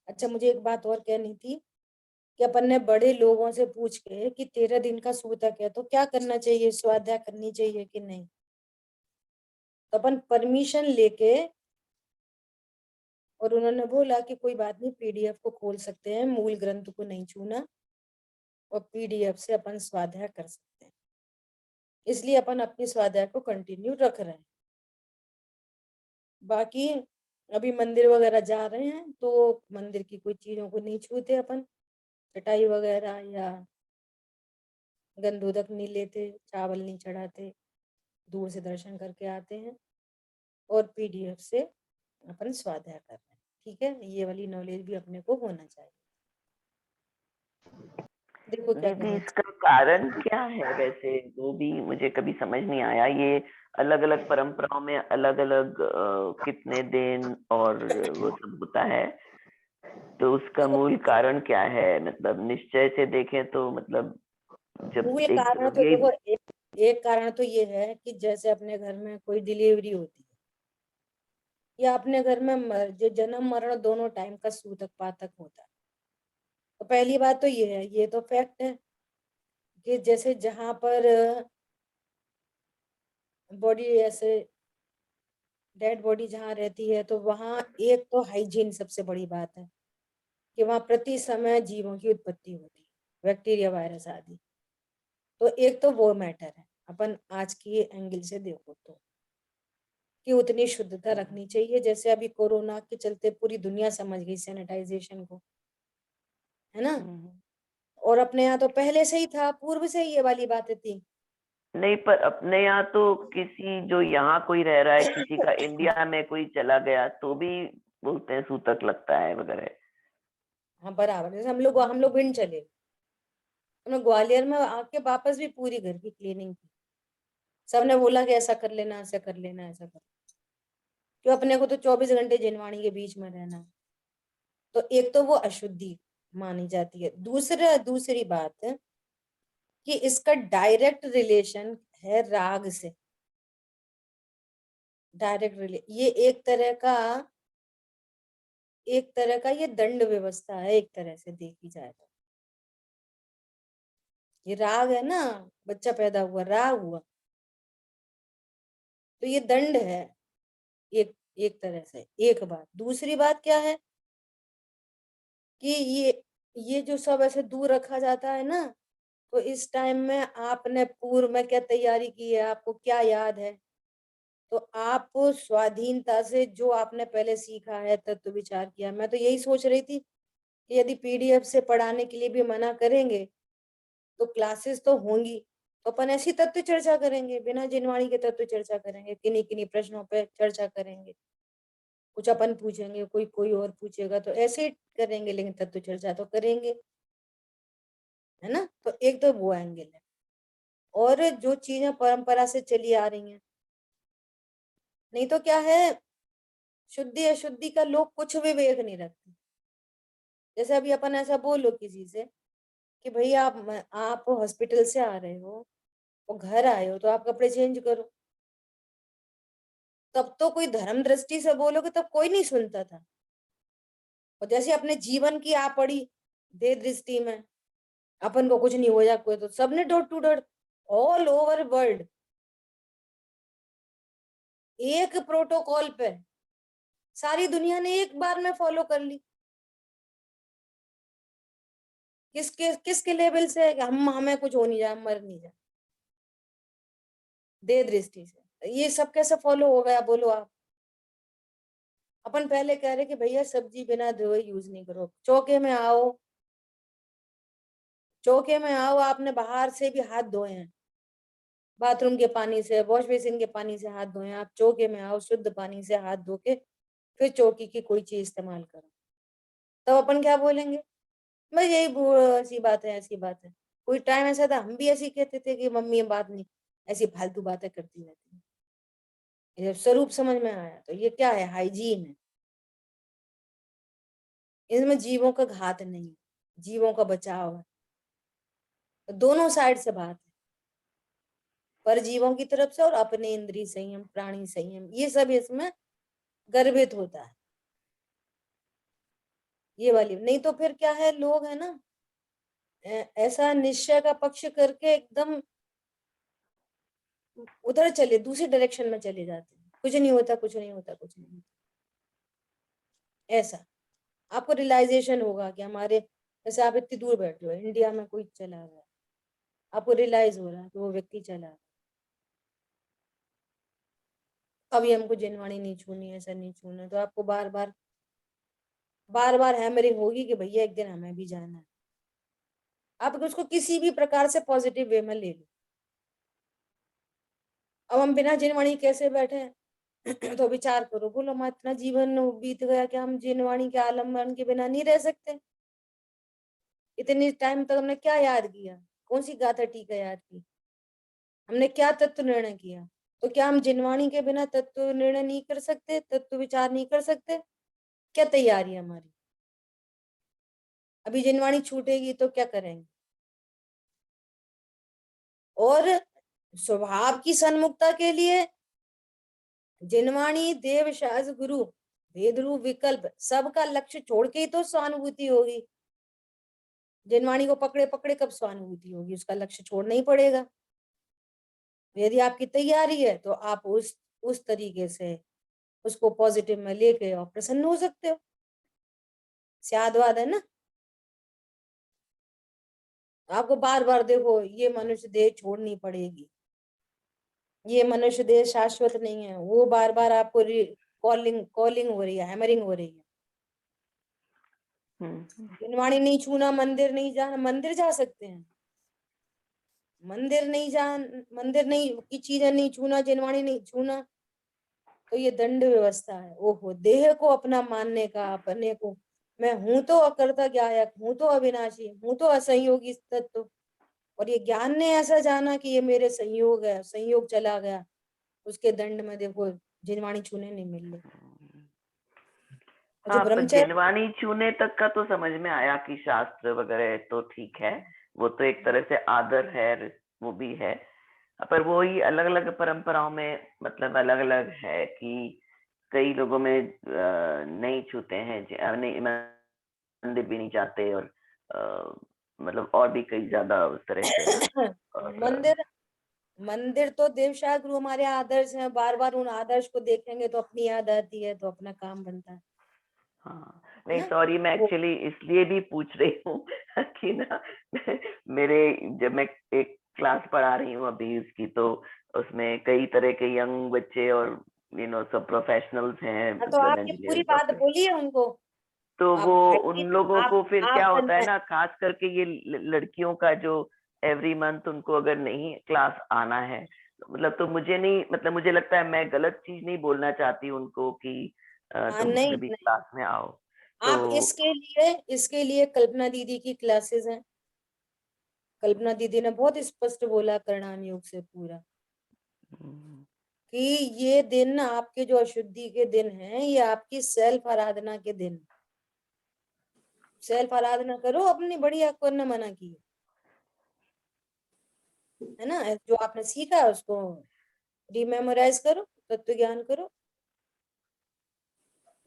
अच्छा, मुझे एक बात और कहनी थी कि अपन ने बड़े लोगों से पूछ के कि 13 दिन का सूतक है तो क्या करना चाहिए, स्वाध्याय करनी चाहिए कि नहीं, तो अपन परमिशन लेके, और उन्होंने बोला कि कोई बात नहीं, पीडीएफ को खोल सकते हैं, मूल ग्रंथ को नहीं छूना, और पीडीएफ से अपन स्वाध्याय कर सकते हैं। इसलिए अपन अपनी स्वाध्याय को कंटिन्यू रख रहे हैं। बाकी अभी मंदिर वगैरह जा रहे हैं तो मंदिर की कोई चीजों को नहीं छूते अपन, चटाई वगैरह या गंधोदक नहीं लेते, चावल नहीं चढ़ाते, दूर से दर्शन करके आते हैं, और पीडीएफ से अपन स्वाध्याय कर रहे हैं। ठीक है, ये वाली नॉलेज भी अपने को होना चाहिए। देखो क्या दीदी, करें। इसका कारण क्या है वैसे, वो भी मुझे कभी समझ नहीं आया। ये अलग अलग परंपराओं में अलग अलग कितने दिन और वो सब होता है, तो उसका देखो, मूल कारण क्या है? मतलब निश्चय से देखें तो मतलब जब मूल एक कारण तरफ तो यही। देखो, एक कारण तो ये है कि जैसे अपने घर में कोई डिलीवरी होती है, या अपने घर में जो जन्म मरण दोनों टाइम का सूतक पातक होता है, तो पहली बात तो ये है, ये तो फैक्ट है कि जैसे जहां पर बॉडी ऐसे डेड बॉडी जहाँ रहती है, तो वहाँ एक तो हाइजीन सबसे बड़ी बात है कि वहाँ प्रति समय जीवों की उत्पत्ति होती है, बैक्टीरिया वायरस आदि। तो एक तो वो मैटर है, अपन आज की एंगल से देखो तो, कि उतनी शुद्धता रखनी चाहिए। जैसे अभी कोरोना के चलते पूरी दुनिया समझ गई सैनिटाइजेशन को, है ना। और अपने यहाँ तो पहले से ही था, पूर्व से ही ये वाली बातें थी। नहीं, पर अपने यहाँ तो किसी जो यहाँ कोई रह रहा है, किसी का इंडिया में कोई चला गया तो भी बोलते हैं सूतक लगता है वगैरह। हाँ बराबर, जैसे हम लोग भिंड चले, हमने ग्वालियर में आके वापस भी पूरी घर की क्लीनिंग की, सबने बोला कि ऐसा कर लेना, ऐसा कर लेना, ऐसा कर, क्यों अपने को तो 24 घंटे जिनवाणी के बीच में रहना। तो एक तो वो अशुद्धि मानी जाती है। दूसरी बात है कि इसका डायरेक्ट रिलेशन है राग से। ये एक तरह का ये दंड व्यवस्था है, एक तरह से देखी जाए तो। ये राग है ना, बच्चा पैदा हुआ, राग हुआ, तो ये दंड है एक एक तरह से। एक बात। दूसरी बात क्या है कि ये जो सब ऐसे दूर रखा जाता है ना, तो इस टाइम में आपने पूर्व में क्या तैयारी की है, आपको क्या याद है, तो आप स्वाधीनता से जो आपने पहले सीखा है, तत्व विचार किया। मैं तो यही सोच रही थी कि यदि पीडीएफ से पढ़ाने के लिए भी मना करेंगे तो क्लासेस तो होंगी, तो अपन ऐसी तत्व चर्चा करेंगे, बिना जिनवाणी के तत्व चर्चा करेंगे, किन्हीं किन्हीं प्रश्नों पे चर्चा करेंगे, कुछ अपन पूछेंगे, कोई और पूछेगा, तो ऐसे ही करेंगे, लेकिन तत्व चर्चा तो करेंगे, है ना। तो एक तो वो एंगल है। और जो चीजें परंपरा से चली आ रही हैं, नहीं तो क्या है, शुद्धि अशुद्धि का लोग कुछ विवेक नहीं रखते। जैसे अभी अपन ऐसा बोलो किसी से कि भाई आप हॉस्पिटल से आ रहे हो और घर आए हो, तो आप कपड़े चेंज करो, तब तो कोई धर्म दृष्टि से बोलोगे तब कोई नहीं सुनता था। और जैसे अपने जीवन की आ पड़ी दे दृष्टि में, अपन को कुछ नहीं हो जा कोई, तो सबने dot to dot all over world एक प्रोटोकॉल पे सारी दुनिया ने एक बार में फॉलो कर ली। किसके लेवल से हमें कुछ हो नहीं जाए, मर नहीं जाए, दे दृष्टि से ये सब कैसे फॉलो हो गया बोलो आप। अपन पहले कह रहे कि भैया सब्जी बिना धोए यूज नहीं करो, चौके में आओ, आपने बाहर से भी हाथ धोए हैं, बाथरूम के पानी से, वॉश बेसिन के पानी से हाथ धोए, आप चौके में आओ, शुद्ध पानी से हाथ धो के फिर चौकी की कोई चीज इस्तेमाल करो। तब अपन क्या बोलेंगे, बस यही ऐसी बात है, ऐसी बात है। कोई टाइम ऐसा था हम भी ऐसी कहते थे कि मम्मी बात नहीं, ऐसी फालतू बातें करती रहती है। जब स्वरूप समझ में आया तो ये क्या है, हाइजीन है, इसमें जीवों का घात नहीं, जीवों का बचाव है। तो दोनों साइड से बात है, पर जीवों की तरफ से और अपने इंद्रिय संयम, प्राणी संयम, ये सब इसमें गर्भित होता है, ये वाली। नहीं तो फिर क्या है, लोग है ना ऐसा निश्चय का पक्ष करके एकदम उधर चले, दूसरी डायरेक्शन में चले जाते हैं, कुछ नहीं होता, कुछ नहीं होता, कुछ नहीं होता। ऐसा आपको रियलाइजेशन होगा कि हमारे, जैसे आप इतनी दूर बैठे हो, इंडिया में कोई चला रहा है, आपको रियलाइज हो रहा है कि वो व्यक्ति चला रहा है, अभी हमको जिनवाणी नहीं छूनी, ऐसा नहीं छूना, तो आपको बार बार हैमरिंग होगी कि भैया एक दिन हमें भी जाना है। आप उसको किसी भी प्रकार से पॉजिटिव वे में ले लो। अब हम बिना जिनवाणी कैसे बैठे तो विचार करो, बोलो हमारा इतना जीवन बीत गया कि हम जिनवाणी के आलम्बन के बिना नहीं रह सकते। इतने टाइम तक हमने क्या याद किया, कौन सी गाथा टीका याद की, हमने क्या तत्व निर्णय किया, तो क्या हम जिनवाणी के बिना तत्व निर्णय नहीं कर सकते, तत्व विचार नहीं कर सकते? क्या तैयारी है हमारी? अभी जिनवाणी छूटेगी तो क्या करेंगे? और स्वभाव की सन्मुखता के लिए जिनवाणी, देव, शास्त्र, गुरु, भेद रूप, विकल्प, सबका लक्ष्य छोड़ के ही तो सहानुभूति होगी। जिनवाणी को पकड़े पकड़े कब सहानुभूति होगी, उसका लक्ष्य छोड़ना ही पड़ेगा। यदि आपकी तैयारी है तो आप उस तरीके से उसको पॉजिटिव में लेके और प्रसन्न हो सकते हो। स्यादवाद है ना, आपको बार बार देखो ये मनुष्य देह छोड़नी पड़ेगी, ये मनुष्य देह शाश्वत नहीं है, वो बार बार आपको कॉलिंग हो रही है, हैमरिंग हो रही है। जिनवाणी नहीं छूना, मंदिर नहीं जाना, मंदिर जा सकते हैं, मंदिर नहीं की चीजें नहीं छूना, जिनवाणी नहीं छूना, तो ये दंड व्यवस्था है। ओहो, देह को अपना मानने का, अपने को मैं हूं तो अकर्ता ज्ञायक, हूं तो अविनाशी, हूं तो असंयोगी तत्व, और ये ज्ञान ने ऐसा जाना कि ये मेरे संयोग है, संयोग चला गया, उसके दंड में देखो जिनवाणी छूने नहीं मिल रही। और जो हाँ, पर ब्रह्मचर्य जिनवाणी छूने तक का तो समझ में आया कि शास्त्र वगैरह तो ठीक है, वो तो एक तरह से आदर है, वो भी है। पर वो ही अलग अलग परंपराओं में मतलब अलग अलग है कि कई लोगों में नहीं छूते हैं, नहीं मंदिर भी नहीं जाते, और मतलब और भी कई ज्यादा उस तरह से। और मंदिर मंदिर तो देवशाह गुरु हमारे आदर्श हैं, बार बार उन आदर्श को देखेंगे तो अपनी याद आती है, तो अपना काम बनता है हाँ, नहीं ना। सॉरी, मैं वो एक्चुअली इसलिए भी पूछ रही हूँ कि ना मेरे जब मैं एक क्लास पढ़ा रही हूँ अभी उसकी, तो उसमें कई तरह के यंग बच्चे और सब प्रोफेशनल्स हैं, हाँ, तो मतलब आप ये पूरी इंजीनियर, बात डॉक्टर। बोलिए उनको। तो आप वो उन बैठिए, लोगों आप को फिर आप क्या होता है बनना ना, खास करके ये लड़कियों का जो एवरी मंथ उनको अगर नहीं क्लास आना है, मतलब तो मुझे नहीं, मतलब मुझे लगता है मैं गलत चीज नहीं बोलना चाहती उनको कि हाँ, तुम नहीं सभी नहीं, क्लास में आओ। आप तो इसके लिए कल्पना दीदी की क्लासेस हैं। कल्पना दीदी ने बहुत स्पष्ट बोला करणाम योग से पूरा हम्म, कि ये दिन आपके जो अशुद्धि के दिन हैं, ये आपकी सेल्फ आराधना के दिन। सेल्फ आराधना करो अपनी, बढ़िया, कौन ने मना की है ना। जो आपने सीखा उसको रिमेमोराइज करो, तत्व ज्ञान करो,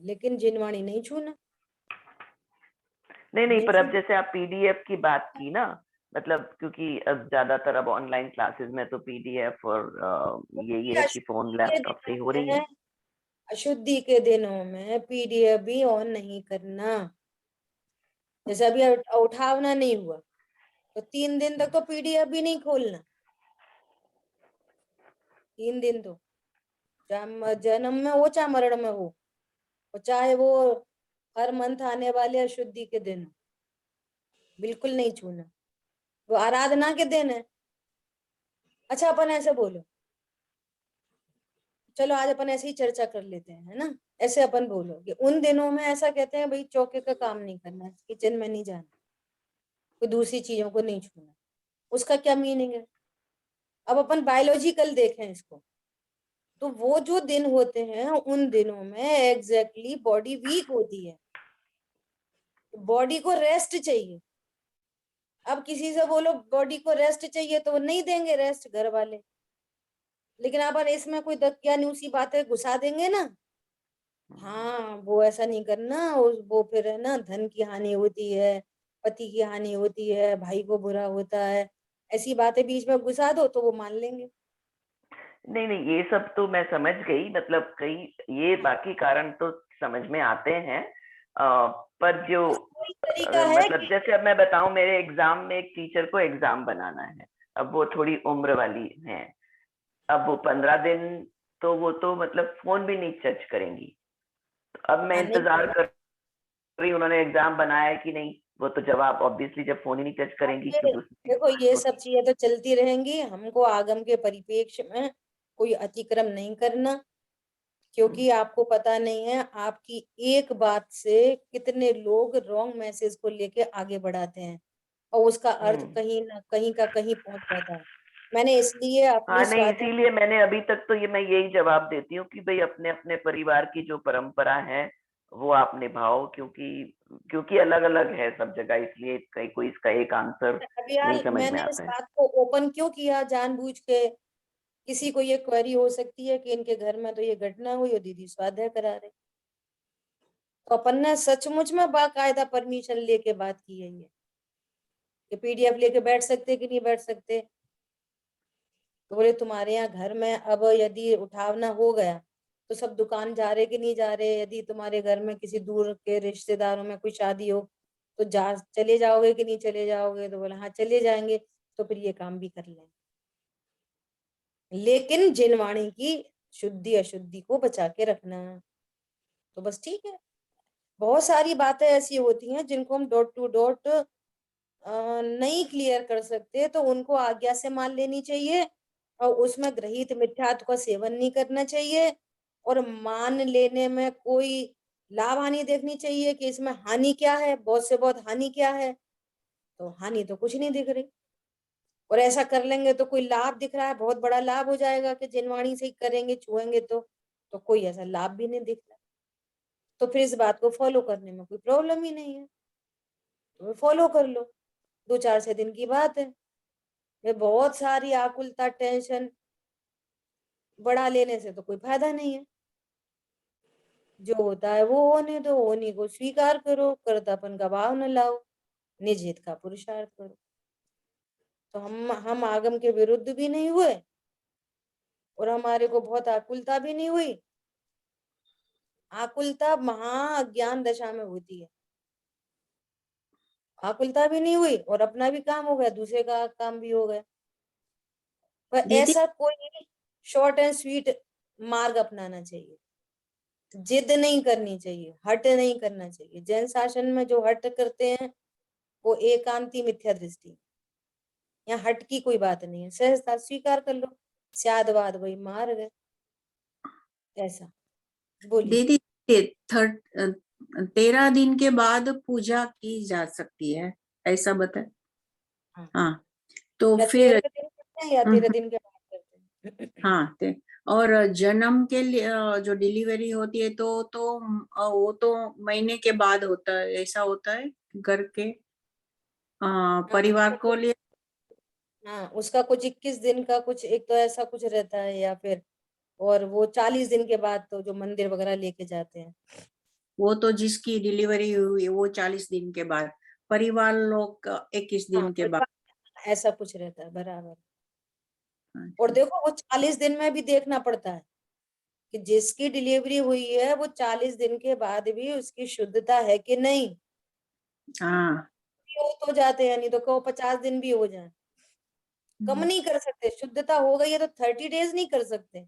लेकिन जिनवाणी नहीं छूना। नहीं नहीं, नहीं पर अब छूना। जैसे आप पीडीएफ की बात की ना, मतलब क्योंकि अब ज्यादातर अब ऑनलाइन क्लासेस में तो पीडीएफ और यही है कि फोन अशुद्धि के लैपटॉप से ही हो दिनों रही है। में अशुद्धि के दिनों में पीडीएफ भी ऑन नहीं करना। जैसे अभी उठावना नहीं हुआ तो 3 दिन तक तो पीडीएफ भी नहीं खोलना। 3 दिन तो चाहे जन्म में हो चाहे मरण में हो, और चाहे वो हर मंथ आने वाले अशुद्धि के दिन, बिल्कुल नहीं छूना। वो आराधना के दिन है। अच्छा, अपन ऐसे बोलो, चलो आज अपन ऐसे ही चर्चा कर लेते हैं, है ना। ऐसे अपन बोलो कि उन दिनों में ऐसा कहते हैं भाई, चौके का काम नहीं करना, किचन में नहीं जाना, कोई दूसरी चीजों को नहीं छूना। उसका क्या मीनिंग है? अब अपन बायोलॉजिकल देखें इसको, तो वो जो दिन होते हैं उन दिनों में एग्जैक्टली बॉडी वीक होती है, बॉडी को रेस्ट चाहिए। अब किसी से बोलो बॉडी को रेस्ट चाहिए तो वो नहीं देंगे रेस्ट घर वाले, लेकिन अपन इसमें कोई दकियानूसी बातें घुसा देंगे ना। हाँ, वो ऐसा नहीं करना, वो फिर है ना, धन की हानि होती है, पति की हानि होती है, भाई को बुरा होता है, ऐसी बातें बीच में घुसा दो तो वो मान लेंगे। नहीं नहीं, ये सब तो मैं समझ गई, मतलब कई ये बाकी कारण तो समझ में आते हैं। पर जो बस वही तरीका है मतलब कि जैसे अब मैं बताऊं, मेरे एग्जाम में एक टीचर को एग्जाम बनाना है, अब वो थोड़ी उम्र वाली है, अब वो 15 दिन तो वो तो मतलब फोन भी नहीं टच करेंगी। तो अब मैं हाँ, नहीं इंतजार कर रही हूँ, उन्होंने एग्जाम बनाया है कि नहीं, वो तो जवाब ऑब्वियसली जब फोन ही नहीं टच अब करेंगी, ये क्योंकि देखो, ये उसमें सब चीजें तो चलती रहेंगी, हमको आगम के परिप्रेक्ष्य में कोई अतिक्रम नहीं करना, क्योंकि आपको पता नहीं है आपकी एक बात से कितने लोग रॉन्ग मैसेज को लेके आगे बढ़ाते हैं, और उसका अर्थ हम्म। कहीं ना कहीं का कहीं पहुंच जाता है। मैंने इसलिए हाँ, अपनी नहीं स्वाध्याय, इसीलिए मैंने अभी तक तो ये मैं यही जवाब देती हूँ कि भाई अपने अपने परिवार की जो परंपरा है वो आप निभाओ, क्योंकि क्योंकि अलग अलग है सब जगह, इसलिए कहीं कोई इसका एक आंसर अभी नहीं यार समझ में मैंने इस आता है। बात को ओपन क्यों किया जानबूझ के, किसी को ये क्वेरी हो सकती है कि इनके घर में तो ये घटना हुई और दीदी स्वाध्याय करा रहे, तो अपन ने सचमुच में बाकायदा परमिशन लेके बात की है ये, कि पीडीएफ लेके बैठ सकते कि नहीं बैठ सकते। तो बोले तुम्हारे यहाँ घर में अब यदि उठावना हो गया तो सब दुकान जा रहे कि नहीं जा रहे, यदि तुम्हारे घर में किसी दूर के रिश्तेदारों में कोई शादी हो तो जा चले जाओगे कि नहीं चले जाओगे, तो बोला हाँ चले जाएंगे, तो फिर ये काम भी कर लेंगे, लेकिन जिनवाणी की शुद्धि अशुद्धि को बचा के रखना। तो बस ठीक है। बहुत सारी बातें ऐसी होती हैं जिनको हम डॉट टू डॉट नहीं क्लियर कर सकते, तो उनको आज्ञा से मान लेनी चाहिए, और उसमें ग्रहित मिथ्यात्व का सेवन नहीं करना चाहिए, और मान लेने में कोई लाभ हानि देखनी चाहिए कि इसमें हानि क्या है, बहुत से बहुत हानि क्या है, तो हानि तो कुछ नहीं दिख रही। और ऐसा कर लेंगे तो कोई लाभ दिख रहा है, बहुत बड़ा लाभ हो जाएगा कि जिनवाणी से ही करेंगे, छुएंगे तो कोई ऐसा लाभ भी नहीं दिख रहा। तो फिर इस बात को फॉलो करने में कोई प्रॉब्लम ही नहीं है, तो फॉलो कर लो। 2-4 दिन की बात है। ये बहुत सारी आकुलता, टेंशन बढ़ा लेने से तो कोई फायदा नहीं है। जो होता है वो होने दो, होने को स्वीकार करो, कर्तापन का भाव न लाओ, निज हित का पुरुषार्थ करो। तो हम आगम के विरुद्ध भी नहीं हुए और हमारे को बहुत आकुलता भी नहीं हुई। आकुलता महा अज्ञान दशा में होती है। आकुलता भी नहीं हुई और अपना भी काम हो गया, दूसरे का काम भी हो गया। पर दीदी ऐसा कोई शॉर्ट एंड स्वीट मार्ग अपनाना चाहिए, जिद नहीं करनी चाहिए, हट नहीं करना चाहिए। जैन शासन में जो हट करते हैं वो एकांती मिथ्या दृष्टि। यहाँ हट की कोई बात नहीं है, सहजता स्वीकार कर लो, स्यादवाद वही मार्ग है। ऐसा बोलिए। दीदी 13 दिन के बाद पूजा की जा सकती है, ऐसा बताए। हाँ, हाँ, तो या फिर 13 दिन करते हैं या 13 दिन के बाद करते हैं। हाँ और जन्म के लिए जो डिलीवरी होती है तो वो तो महीने के बाद होता है, ऐसा होता है घर के परिवार को लिए। हाँ, उसका कुछ 21 दिन का कुछ एक तो ऐसा कुछ रहता है, या फिर और वो 40 दिन के बाद तो जो मंदिर वगैरह लेके जाते हैं। वो तो जिसकी डिलीवरी हुई वो 40 दिन के बाद, परिवार लोग 21 हाँ, दिन के बाद। ऐसा कुछ रहता है, बराबर। और अच्छा। देखो वो 40 दिन में भी देखना पड़ता है कि जिसकी डिलीवरी हुई है वो 40 दिन के बाद भी उसकी शुद्धता है कि नहीं। हाँ। हो तो जाते हैं, नहीं तो कहो 50 दिन भी हो जाए, कम नहीं कर सकते। शुद्धता हो गई है तो 30 डेज नहीं कर सकते,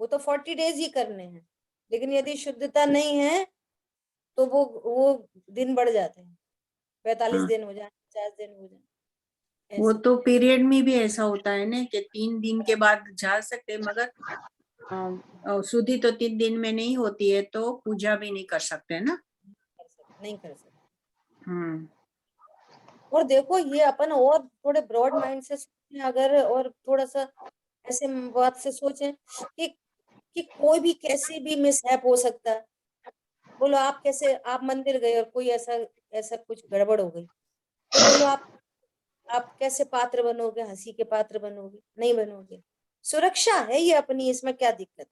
वो तो 40 डेज ही करने हैं। लेकिन यदि शुद्धता नहीं है तो वो दिन बढ़ जाते हैं, 45 हाँ, दिन हो जाए, 50 दिन हो जाए, वो ऐसा। तो पीरियड में भी ऐसा होता है ना कि 3 दिन के बाद जा सकते, मगर शुद्धि तो 3 दिन में नहीं होती है तो पूजा भी नहीं कर सकते ना। नहीं कर सकते। हम्म। और देखो ये अपन और थोड़े ब्रॉड माइंड से सोचें अगर, और थोड़ा सा ऐसे बात से सोचें कि कोई भी कैसे भी मिसहैप हो सकता है। बोलो आप कैसे, आप मंदिर गए और कोई ऐसा ऐसा कुछ गड़बड़ हो गई, तो बोलो आप कैसे पात्र बनोगे, हंसी के पात्र बनोगे? नहीं बनोगे। सुरक्षा है ये अपनी, इसमें क्या दिक्कत है?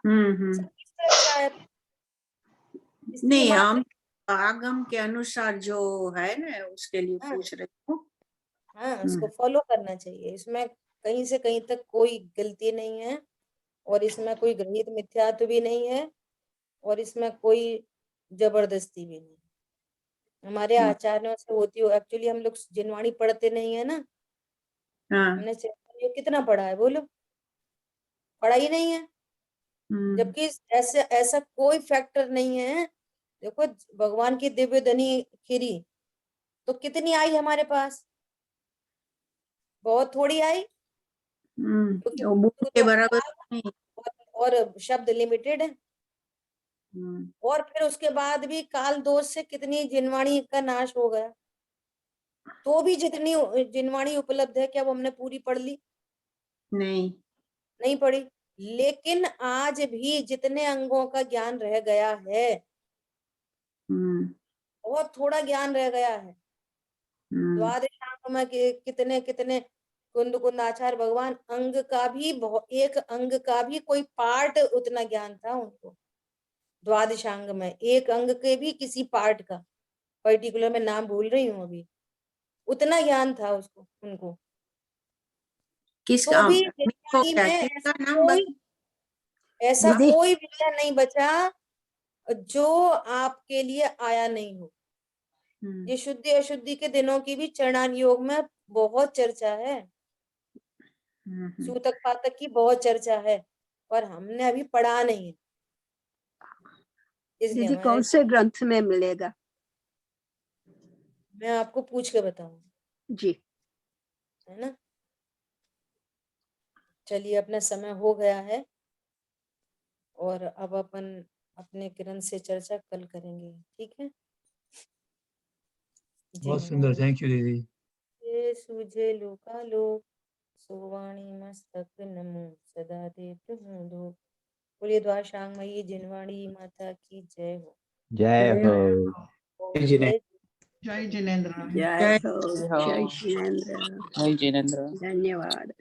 हम्म। सबकी सुरक्षा है। स्त्री नहीं, मात्र। हम आगम के अनुसार जो है ना उसके लिए हाँ, पूछ रहे हूँ। हाँ, उसको फॉलो करना चाहिए। इसमें कहीं से कहीं तक कोई गलती नहीं है, और इसमें कोई गृहीत मिथ्यात्व भी नहीं है, और इसमें कोई जबरदस्ती भी नहीं। हमारे आचार्यों से होती हो, एक्चुअली हम लोग जिनवाणी पढ़ते नहीं है ना। हाँ। हमने ये कितना पढ़ा है बोलो? पढ़ा ही नहीं है। हम्म। जबकि ऐसा ऐसा कोई फैक्टर नहीं है। देखो भगवान की दिव्य धनी खीरी तो कितनी आई हमारे पास? बहुत थोड़ी आई, क्योंकि वो बुक के तो बराबर नहीं। और शब्द लिमिटेड है। हम्म। और फिर उसके बाद भी काल दोष से कितनी जिनवाणी का नाश हो गया, तो भी जितनी जिनवाणी उपलब्ध है क्या वो हमने पूरी पढ़ ली? नहीं। नहीं पढ़ी। लेकिन आज भी जितने अंगों का ज्ञान रह गया है, हम्म। बहुत थोड़ा ज्ञान रह गया है। द्वादशांग में कितने कितने कुंद कुंदाचार्य भगवान अंग का भी एक अंग का भी कोई पार्ट उतना ज्ञान था उनको। द्वादशांग में एक अंग के भी किसी पार्ट का, पर्टिकुलर मैं नाम भूल रही हूँ अभी, उतना ज्ञान था उसको उनको। तो भी जिंदगी में किसका नाम बता ऐसा दीदी? कोई विषय नहीं बचा जो आपके लिए आया नहीं हो। ये शुद्धि अशुद्धि के दिनों की भी चरणान योग में बहुत चर्चा है, सूतक पातक की बहुत चर्चा है, पर हमने अभी पढ़ा नहीं है, इसलिए दीदी कौन से ग्रंथ में मिलेगा? मैं आपको पूछ के बताऊंगी, जी। है ना। चलिए अपना समय हो गया है, और अब अपन अपने किरण से चर्चा कल करेंगे, ठीक है। बहुत सुंदर, थैंक यू दीदी। सूझे सूझे लोकालोक, सोवाणी मस्तक नमो सदा देत हूँ धूप। बोलिए द्वाशांगमयी जिनवाणी माता की जय हो। जय हो। ओम जय जय जिनेंद्र। जय हो जय हो। जय शिवेंद्र जय जिनेंद्र। धन्यवाद।